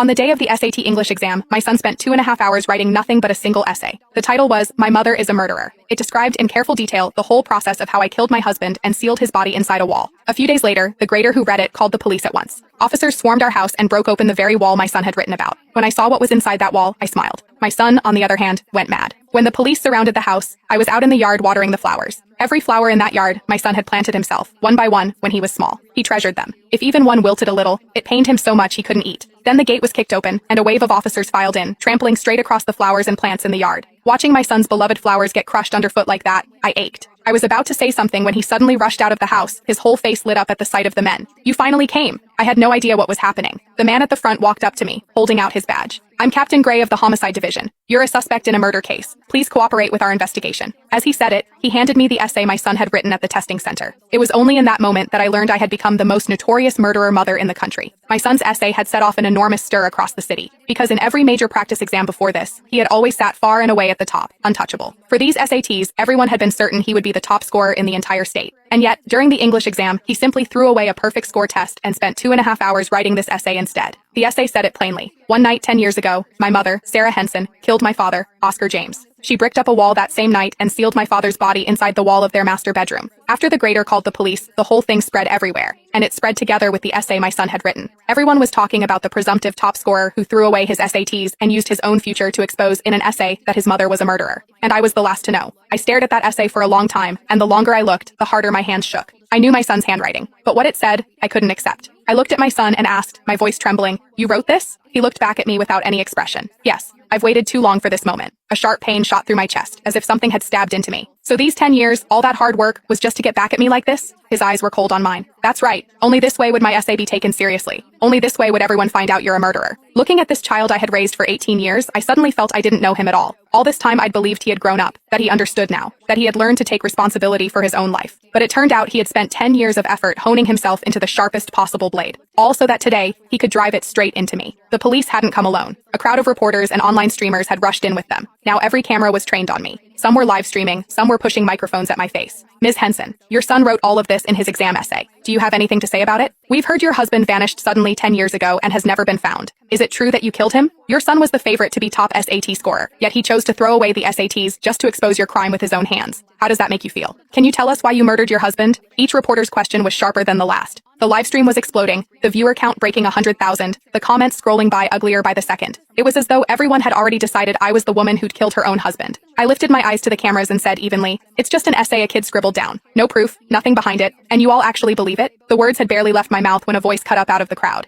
On the day of the SAT English exam, my son spent 2.5 hours writing nothing but a single essay. The title was, "My Mother is a Murderer." It described in careful detail the whole process of how I killed my husband and sealed his body inside a wall. A few days later, the grader who read it called the police at once. Officers swarmed our house and broke open the very wall my son had written about. When I saw what was inside that wall, I smiled. My son, on the other hand, went mad. When the police surrounded the house, I was out in the yard watering the flowers. Every flower in that yard, my son had planted himself, one by one, when he was small. He treasured them. If even one wilted a little, it pained him so much he couldn't eat. Then the gate was kicked open, and a wave of officers filed in, trampling straight across the flowers and plants in the yard. Watching my son's beloved flowers get crushed underfoot like that, I ached. I was about to say something when he suddenly rushed out of the house, his whole face lit up at the sight of the men. "You finally came." I had no idea what was happening. The man at the front walked up to me, holding out his badge. "I'm Captain Gray of the Homicide Division. You're a suspect in a murder case. Please cooperate with our investigation." As he said it, he handed me the essay my son had written at the testing center. It was only in that moment that I learned I had become the most notorious murderer mother in the country. My son's essay had set off an enormous stir across the city, because in every major practice exam before this, he had always sat far and away at the top, untouchable. For these SATs, everyone had been certain he would be the top scorer in the entire state. And yet, during the English exam, he simply threw away a perfect score test and spent 2.5 hours writing this essay instead. The essay said it plainly. One night 10 years ago, my mother, Sarah Henson, killed my father, Oscar James. She bricked up a wall that same night and sealed my father's body inside the wall of their master bedroom. After the grader called the police, the whole thing spread everywhere, and it spread together with the essay my son had written. Everyone was talking about the presumptive top scorer who threw away his SATs and used his own future to expose in an essay that his mother was a murderer. And I was the last to know. I stared at that essay for a long time, and the longer I looked, the harder my hands shook. I knew my son's handwriting, but what it said, I couldn't accept. I looked at my son and asked, my voice trembling, "You wrote this?" He looked back at me without any expression. "Yes, I've waited too long for this moment." A sharp pain shot through my chest, as if something had stabbed into me. "So these 10 years, all that hard work, was just to get back at me like this?" His eyes were cold on mine. "That's right. Only this way would my essay be taken seriously. Only this way would everyone find out you're a murderer." Looking at this child I had raised for 18 years, I suddenly felt I didn't know him at all. All this time I'd believed he had grown up, that he understood now, that he had learned to take responsibility for his own life. But it turned out he had spent 10 years of effort honing himself into the sharpest possible blade. All so that today, he could drive it straight into me. The police hadn't come alone. A crowd of reporters and online streamers had rushed in with them. Now every camera was trained on me. Some were live streaming, some were pushing microphones at my face. "Ms. Henson, your son wrote all of this in his exam essay. Do you have anything to say about it? We've heard your husband vanished suddenly 10 years ago and has never been found. Is it true that you killed him? Your son was the favorite to be top SAT scorer, yet he chose to throw away the SATs just to expose your crime with his own hands. How does that make you feel? Can you tell us why you murdered your husband?" Each reporter's question was sharper than the last. The livestream was exploding, the viewer count breaking 100,000, the comments scrolling by uglier by the second. It was as though everyone had already decided I was the woman who'd killed her own husband. I lifted my eyes to the cameras and said evenly, "It's just an essay a kid scribbled down. No proof, nothing behind it, and you all actually believe it?" The words had barely left my mouth when a voice cut up out of the crowd.